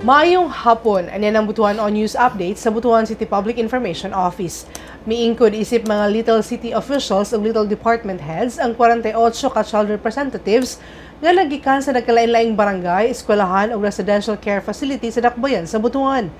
Maayong hapon, anyan ang Butuan On News Update sa Butuan City Public Information Office. Miingkod isip mga Little City officials o Little Department Heads ang 48 ka child representatives nga nagikan sa nagkalain-laing barangay, eskwelahan o residential care facility sa Dakbayan sa Butuan.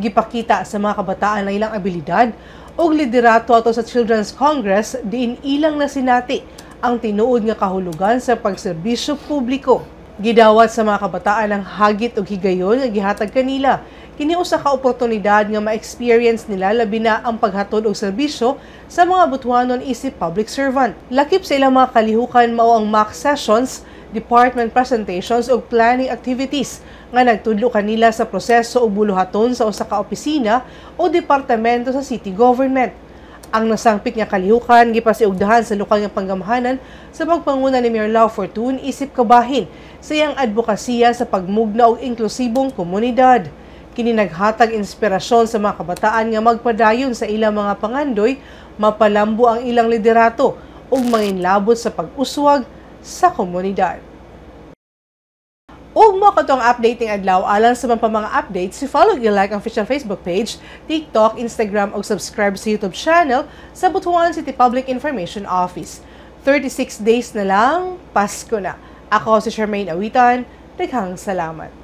Gipakita sa mga kabataan na ilang abilidad o liderato ato sa Children's Congress diin ilang na sinati ang tinuod nga kahulugan sa pagserbisyo publiko. Gidawat sa mga kabataan ang hagit o higayon nga gihatag kanila. Kini usa ka oportunidad nga ma-experience nila labi na ang paghatod og serbisyo sa mga Butuanon isip public servant. Lakip sa ilang mga kalihukan mao ang mock sessions, department presentations o planning activities nga nagtudlo kanila sa proseso o buluhaton sa usa ka opisina o departamento sa city government. Ang nasangpit nga kalihukan gipasiugdahan sa lokal nga panggamahanan sa pagpanguna ni Mayor Lau Fortun isip kabahin sa iyang advokasya sa pagmugna og inklusibong komunidad. Kini naghatag inspirasyon sa mga kabataan nga magpadayon sa ilang mga pangandoy, mapalambo ang ilang liderato ug manginlabot sa pag-uswag sa komunidad. Ug mo katong updating adlaw alang sa mga updates, follow and like ang official Facebook page, TikTok, Instagram ug subscribe sa YouTube channel sa Butuan City Public Information Office. 36 days na lang, Pasko na. Ako si Charmaine Awitan, daghang salamat.